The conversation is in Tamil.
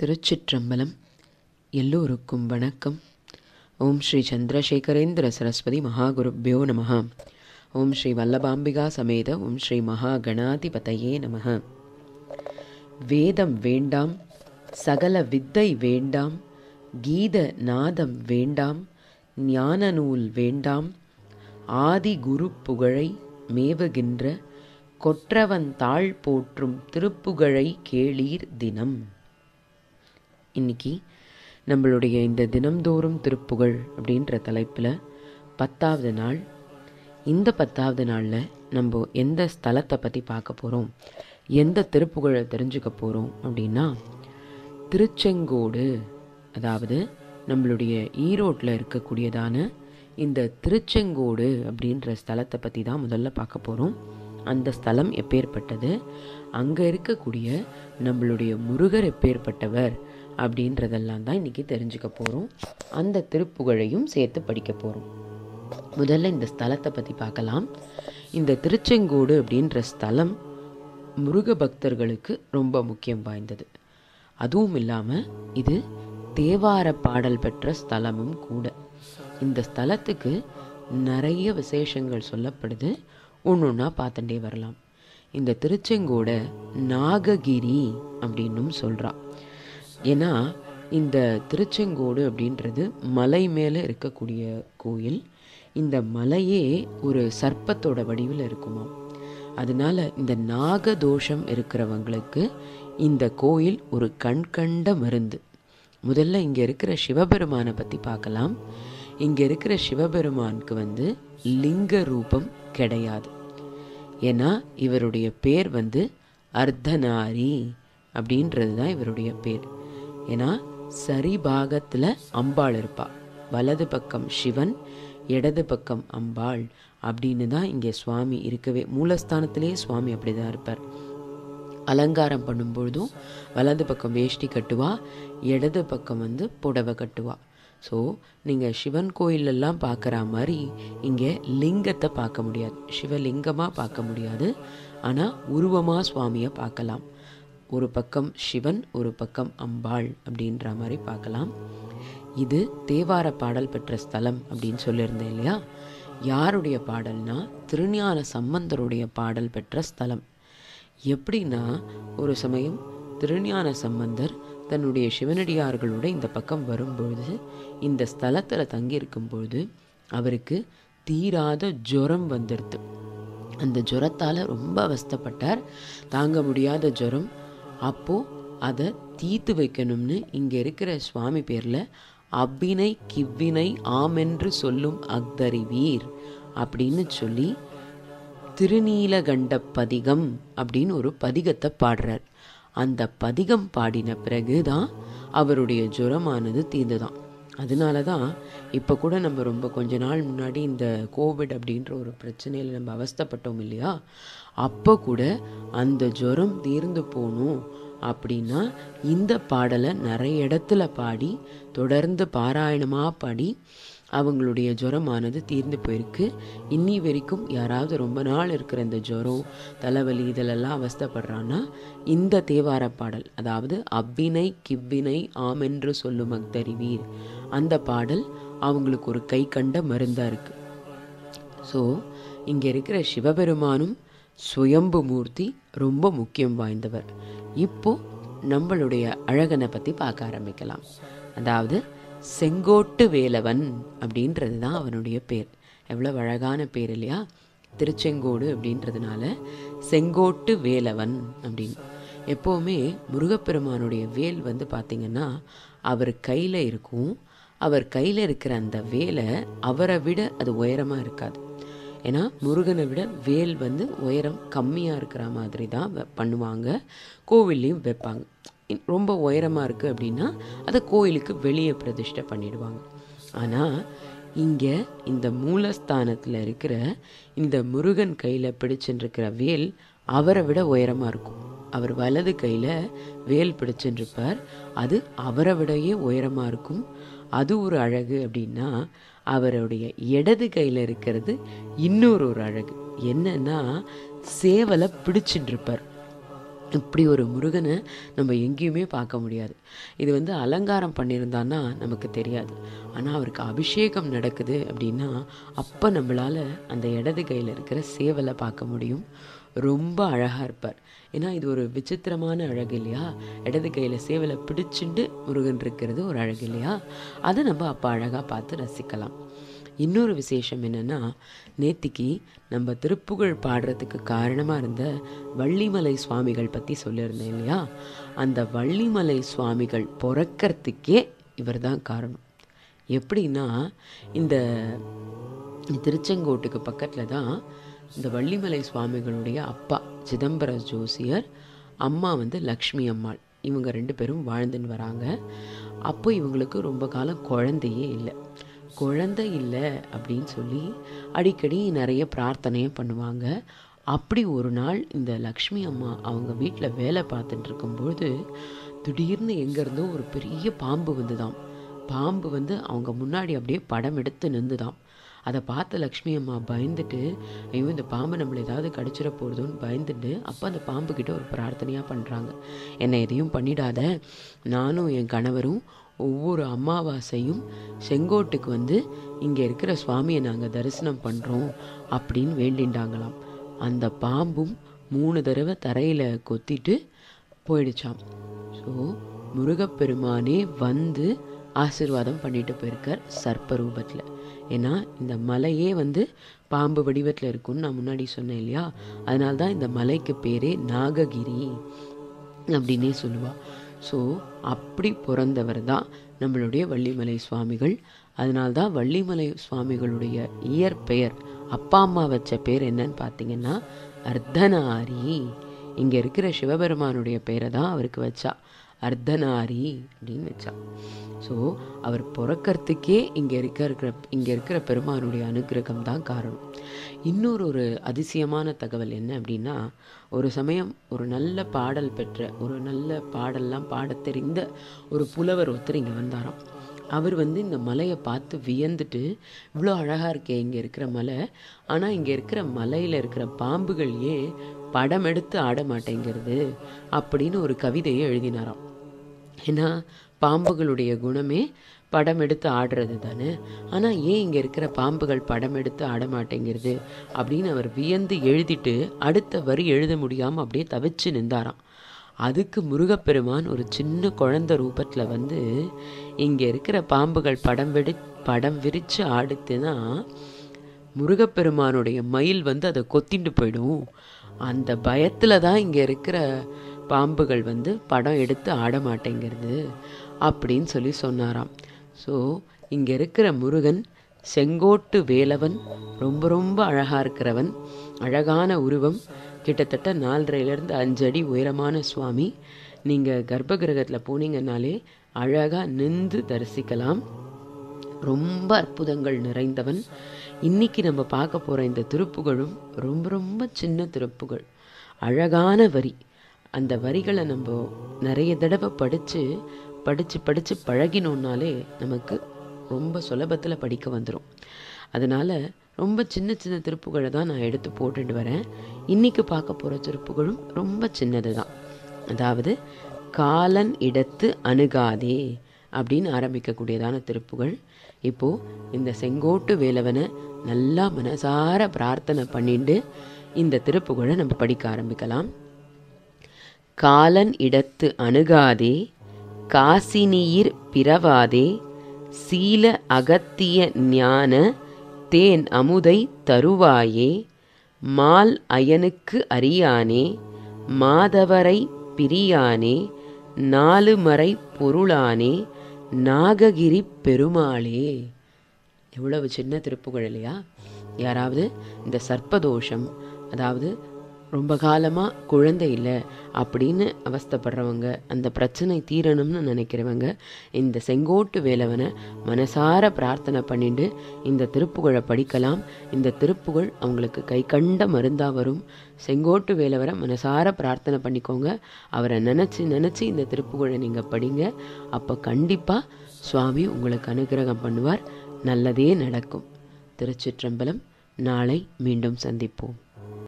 திருச்சிற்றம்பலம். எல்லோருக்கும் வணக்கம். ஓம் ஸ்ரீ சந்திரசேகரேந்திர சரஸ்வதி மகாகுருப்யோ நமஹ. ஓம் ஸ்ரீ வல்லபாம்பிகா சமேத ஓம் ஸ்ரீ மகா கணாதிபதையே நமஹ. வேதம் வேண்டாம், சகல வித்தை வேண்டாம், கீத நாதம் வேண்டாம், ஞான நூல் வேண்டாம், ஆதி குரு புகழை மேவுகின்ற கொற்றவன் தாழ் போற்றும் திருப்புகழை கேளீர் தினம். இன்னைக்கு நம்மளுடைய இந்த தினம்தோறும் திருப்புகழ் அப்படின்ற தலைப்பில் 10வது நாள். இந்த 10வது நாளில் நம்ம எந்த ஸ்தலத்தை பற்றி பார்க்க போகிறோம், எந்த திருப்புகழை தெரிஞ்சுக்க போகிறோம் அப்படின்னா, திருச்செங்கோடு, அதாவது நம்மளுடைய ஈரோட்டில் இருக்கக்கூடியதான இந்த திருச்செங்கோடு அப்படின்ற ஸ்தலத்தை பற்றி தான் முதல்ல பார்க்க போகிறோம். அந்த ஸ்தலம் எப்பேற்பட்டது, அங்கே இருக்கக்கூடிய நம்மளுடைய முருகர் எப்பேற்பட்டவர் அப்படின்றதெல்லாம் தான் இன்றைக்கி தெரிஞ்சுக்க போகிறோம். அந்த திருப்புகழையும் சேர்த்து படிக்க போகிறோம். முதல்ல இந்த ஸ்தலத்தை பற்றி பார்க்கலாம். இந்த திருச்செங்கோடு அப்படின்ற ஸ்தலம் முருக பக்தர்களுக்கு ரொம்ப முக்கியம் வாய்ந்தது. அதுவும் இல்லாமல் இது தேவார பாடல் பெற்ற ஸ்தலமும் கூட. இந்த ஸ்தலத்துக்கு நிறைய விசேஷங்கள் சொல்லப்படுது. ஒன்றா பார்த்துட்டே வரலாம். இந்த திருச்செங்கோடை நாககிரி அப்படின்னும் சொல்கிறா. ஏன்னா இந்த திருச்செங்கோடு அப்படின்றது மலை மேலே இருக்கக்கூடிய கோயில். இந்த மலையே ஒரு சர்ப்பத்தோட வடிவில் இருக்குமா. அதனால இந்த நாகதோஷம் இருக்கிறவங்களுக்கு இந்த கோயில் ஒரு கண்கண்ட மருந்து. முதல்ல இங்கே இருக்கிற சிவபெருமானை பற்றி பார்க்கலாம். இங்கே இருக்கிற சிவபெருமானுக்கு லிங்க ரூபம் கிடையாது. ஏன்னா இவருடைய பேர் அர்த்தநாரி அப்படின்றது தான் இவருடைய பேர். ஏன்னா சரிபாகத்தில் அம்பாள் இருப்பா. வலது பக்கம் சிவன், இடது பக்கம் அம்பாள் அப்படின்னு தான் இங்கே சுவாமி இருக்கவே. மூலஸ்தானத்திலே சுவாமி அப்படி தான் இருப்பார். அலங்காரம் பண்ணும்பொழுதும் வலது பக்கம் வேஷ்டி கட்டுவா, இடது பக்கம் புடவை கட்டுவா. ஸோ நீங்கள் சிவன் கோயிலெல்லாம் பார்க்குற மாதிரி இங்கே லிங்கத்தை பார்க்க முடியாது, சிவலிங்கமாக பார்க்க முடியாது. ஆனால் உருவமாக சுவாமியை பார்க்கலாம். ஒரு பக்கம் சிவன், ஒரு பக்கம் அம்பாள் அப்படின்ற மாதிரி பார்க்கலாம். இது தேவார பாடல் பெற்ற ஸ்தலம் அப்படின்னு சொல்லியிருந்தேன் இல்லையா. யாருடைய பாடல்னா திருஞான சம்பந்தருடைய பாடல் பெற்ற ஸ்தலம். எப்படின்னா, ஒரு சமயம் திருஞான சம்பந்தர் தன்னுடைய சிவனடியார்களோட இந்த பக்கம் வரும்பொழுது, இந்த ஸ்தலத்தில் தங்கியிருக்கும் பொழுது அவருக்கு தீராத ஜுரம் வந்துடுது. அந்த ஜுரத்தால் ரொம்ப அவஸ்தைப்பட்டார். தாங்க முடியாத ஜுரம். அப்போது அதை தீர்த்து வைக்கணும்னு இங்கே இருக்கிற சுவாமி பேரில் அவ்வினை கிவ்வினை ஆமென்று சொல்லும் அக்தறிவீர் அப்படின்னு சொல்லி திருநீலகண்ட பதிகம் அப்படின்னு ஒரு பதிகத்தை பாடுறார். அந்த பதிகம் பாடின பிறகு தான் அவருடைய ஜுரமானது தீர்ந்துதான். அதனால தான் இப்போ கூட நம்ம ரொம்ப கொஞ்ச நாள் முன்னாடி இந்த கோவிட் அப்படின்ற ஒரு பிரச்சனையில் நம்ம அவஸ்தைப்பட்டோம் இல்லையா. அப்போ கூட அந்த ஜுரம் தீர்ந்து போகணும் அப்படின்னா இந்த பாடலை நிறைய இடத்துல பாடி, தொடர்ந்து பாராயணமாக பாடி அவங்களுடைய ஜுரமானது தீர்ந்து போயிருக்கு. இன்னி வரைக்கும் யாராவது ரொம்ப நாள் இருக்கிற இந்த ஜுரம், தலைவலி இதெல்லாம் அவஸ்தைப்படுறான்னா இந்த தேவார பாடல், அதாவது அவ்வினை கிவ்வினை ஆமென்று சொல்லும் அக்தறிவீர், அந்த பாடல் அவங்களுக்கு ஒரு கை கண்ட மருந்தாக இருக்குது. ஸோ இங்கே இருக்கிற சிவபெருமானும் சுயம்பு மூர்த்தி, ரொம்ப முக்கியம் வாய்ந்தவர். இப்போ நம்மளுடைய அழகனை பற்றி பார்க்க ஆரம்பிக்கலாம். அதாவது செங்கோட்டு வேலவன் அப்படின்றது தான் அவனுடைய பேர். எவ்வளோ அழகான பேர் இல்லையா. திருச்செங்கோடு அப்படின்றதுனால செங்கோட்டு வேலவன் அப்படின்னு. எப்போவுமே முருகப்பெருமானுடைய வேல் பார்த்திங்கன்னா அவர் கையில் இருக்கும். அவர் கையில் இருக்கிற அந்த வேலை அவரை விட அது உயரமாக இருக்காது. ஏன்னா முருகனை விட வேல் உயரம் கம்மியாக இருக்கிற மாதிரி தான் பண்ணுவாங்க. கோவில்லையும் வைப்பாங்க. ரொம்ப உயரமாக இருக்குது அப்படின்னா அதை கோயிலுக்கு வெளியே பிரதிஷ்டை பண்ணிடுவாங்க. ஆனால் இங்கே இந்த மூலஸ்தானத்தில் இருக்கிற இந்த முருகன் கையில் பிடிச்சுருக்கிற வேல் அவரை விட உயரமாக இருக்கும். அவர் வலது கையில் வேல் பிடிச்சுருப்பார். அது அவரை விடையே உயரமாக இருக்கும். அது ஒரு அழகு. அப்படின்னா அவருடைய இடது கையில் இருக்கிறது இன்னொரு அழகு. என்னன்னா சேவலை பிடிச்சுட்டு இருப்பார். இப்படி ஒரு முருகனை நம்ம எங்கேயுமே பார்க்க முடியாது. இது அலங்காரம் பண்ணியிருந்தான்னா நமக்கு தெரியாது. ஆனால் அவருக்கு அபிஷேகம் நடக்குது அப்படின்னா அப்போ நம்மளால் அந்த இடது கையில் இருக்கிற சேவலை பார்க்க முடியும். ரொம்ப அழகாக இருப்பார். ஏன்னா இது ஒரு விசித்திரமான அழகு இல்லையா? இடது கையில் சேவலை பிடிச்சிண்டு முருகன் இருக்கிறது ஒரு அழகு இல்லையா? அதை நம்ம அப்போ அழகாக பார்த்து ரசிக்கலாம். இன்னொரு விசேஷம் என்னென்னா, நேத்திக்கு நம்ம திருப்புகழ் பாடுறதுக்கு காரணமாக இருந்த வள்ளிமலை சுவாமிகள் பற்றி சொல்லியிருந்தேன் இல்லையா? அந்த வள்ளிமலை சுவாமிகள் பிறக்கிறதுக்கே இவர் தான் காரணம். எப்படின்னா, இந்த திருச்செங்கோட்டுக்கு பக்கத்தில் தான் இந்த வள்ளிமலை சுவாமிகளுடைய அப்பா சிதம்பர ஜோசியர், அம்மா லக்ஷ்மி அம்மாள், இவங்க 2 பேரும் வாழ்ந்துன்னு வராங்க. அப்போ இவங்களுக்கு ரொம்ப காலம் குழந்தையே இல்லை. குழந்தை இல்லை அப்படின்னு சொல்லி அடிக்கடி நிறைய பிரார்த்தனையும் பண்ணுவாங்க. அப்படி ஒரு நாள் இந்த லக்ஷ்மி அம்மா அவங்க வீட்டில் வேலை பார்த்துட்டு இருக்கும்போது திடீர்னு எங்கேருந்தோ ஒரு பெரிய பாம்பு வந்துதாம். பாம்பு அவங்க முன்னாடி அப்படியே படம் எடுத்து நின்றுதாம். அதை பார்த்த லக்ஷ்மி அம்மா பயந்துட்டு, ஐயோ இந்த பாம்பு நம்மளை ஏதாவது கடிச்சிட போகிறதோன்னு பயந்துட்டு அப்போ அந்த பாம்புக்கிட்ட ஒரு பிரார்த்தனையாக பண்ணுறாங்க. என்னை எதையும் பண்ணிடாத, நானும் என் கணவரும் ஒவ்வொரு அமாவாசையும் செங்கோட்டுக்கு இங்கே இருக்கிற சுவாமியை நாங்கள் தரிசனம் பண்ணுறோம் அப்படின்னு வேண்டிண்டாங்களாம். அந்த பாம்பும் 3 தடவை தரையில் கொத்திட்டு போயிடுச்சாம். ஸோ முருகப்பெருமானே ஆசீர்வாதம் பண்ணிட்டு போயிருக்கார் சர்ப்ப ரூபத்தில். ஏன்னா இந்த மலையே பாம்பு வடிவத்தில் இருக்குன்னு நான் முன்னாடி சொன்னேன் இல்லையா? அதனால்தான் இந்த மலைக்கு பேரே நாககிரி அப்படின்னே சொல்லுவா. ஸோ அப்படி பிறந்தவர் தான் நம்மளுடைய வள்ளிமலை சுவாமிகள். அதனால்தான் வள்ளிமலை சுவாமிகளுடைய இயற்பெயர், அப்பா அம்மா வச்ச பேர் என்னன்னு பார்த்தீங்கன்னா அர்த்தநாரி. இங்கே இருக்கிற சிவபெருமானுடைய பெயரை தான் அவருக்கு வச்சா, அர்த்தநாரி அப்படின்னு வச்சா. ஸோ அவர் பிறக்கிறதுக்கே இங்கே இருக்கிற பெருமானுடைய அனுகிரகம் தான் காரணம். இன்னொரு அதிசயமான தகவல் என்ன அப்படின்னா, ஒரு சமயம் ஒரு நல்ல பாடல் பெற்ற, ஒரு நல்ல பாடல்லாம் பாடத் தெரிந்த ஒரு புலவர் ஒருத்தர் இங்கே வந்தாராம். அவர் இந்த மலையை பார்த்து வியந்துட்டு, இவ்வளோ அழகாக இருக்கே இங்கே இருக்கிற மலை, ஆனால் இங்கே இருக்கிற மலையில் இருக்கிற பாம்புகள் ஏன் படம் எடுத்து ஆட மாட்டேங்கிறது அப்படின்னு ஒரு கவிதையை எழுதினாராம். ஏன்னா பாம்புகளுடைய குணமே படம் எடுத்து ஆடுறது தானே. ஆனால் ஏன் இங்கே இருக்கிற பாம்புகள் படம் எடுத்து ஆட மாட்டேங்கிறது அப்படின்னு அவர் வியந்து எழுதிட்டு அடுத்த வரி எழுத முடியாமல் அப்படியே தவிச்சு நின்றாராம். அதுக்கு முருகப்பெருமான் ஒரு சின்ன குழந்தை ரூபத்தில் இங்கே இருக்கிற பாம்புகள் படம் விரித்து ஆடுத்துனா முருகப்பெருமானுடைய மயில் அதை கொத்திண்டு போயிடும். அந்த பயத்தில் தான் இங்கே இருக்கிற பாம்புகள் படம் எடுத்து ஆட மாட்டேங்கிறது அப்படின்னு சொல்லி சொன்னாராம். ஸோ இங்கே இருக்கிற முருகன் செங்கோட்டு வேலவன், ரொம்ப ரொம்ப அழகாக இருக்கிறவன், அழகான உருவம், கிட்டத்தட்ட 4.5 to 5 அடி உயரமான சுவாமி. நீங்கள் கர்ப்ப கிரகத்தில் போனீங்கன்னாலே அழகாக நின்று தரிசிக்கலாம். ரொம்ப அற்புதங்கள் நிறைந்தவன். இன்னைக்கு நம்ம பார்க்க போகிற இந்த திருப்புகழும் ரொம்ப ரொம்ப சின்ன திருப்புகள், அழகான வரி. அந்த வரிகளை நம்ம நிறைய தடவை படித்து பழகினோன்னாலே நமக்கு ரொம்ப சுலபத்தில் படிக்க வந்துடும். அதனால் ரொம்ப சின்ன சின்ன திருப்புகளை தான் நான் எடுத்து போட்டுட்டு வரேன். இன்றைக்கி பார்க்க போகிற திருப்புகளும் ரொம்ப சின்னது தான். அதாவது காலன் இடத்து அணுகாதே அப்படின்னு ஆரம்பிக்கக்கூடியதான திருப்புகள். இப்போது இந்த செங்கோட்டு வேலவனை நல்லா மனசார பிரார்த்தனை பண்ணிட்டு இந்த திருப்புகளை நம்ம படிக்க ஆரம்பிக்கலாம். காலன் இடத்து அணுகாதே, காசினியிர் பிறவாதே, சீல அகத்திய ஞான தேன் அமுதை தருவாயே, மால் அயனுக்கு அறியானே, மாதவரை பிரியானே, 4 மறை பொருளானே, நாககிரி பெருமாளே. எவ்வளவு சின்ன திருப்புகள் இல்லையா? யாராவது இந்த சர்ப்பதோஷம், அதாவது ரொம்ப காலமாக குழந்தை இல்லை அப்படின்னு அவஸ்தைப்படுறவங்க, அந்த பிரச்சனை தீரணும்னு நினைக்கிறவங்க இந்த செங்கோட்டு வேலவனை மனசார பிரார்த்தனை பண்ணிட்டு இந்த திருப்புகழை படிக்கலாம். இந்த திருப்புகழ் அவங்களுக்கு கை கண்ட மருந்தாக வரும். செங்கோட்டு வேலவரை மனசார பிரார்த்தனை பண்ணிக்கோங்க. அவரை நினச்சி இந்த திருப்புகழை நீங்கள் படிங்க. அப்போ கண்டிப்பாக சுவாமி உங்களுக்கு அனுகிரகம் பண்ணுவார். நல்லதே நடக்கும். திருச்சிற்றம்பலம். நாளை மீண்டும் சந்திப்போம்.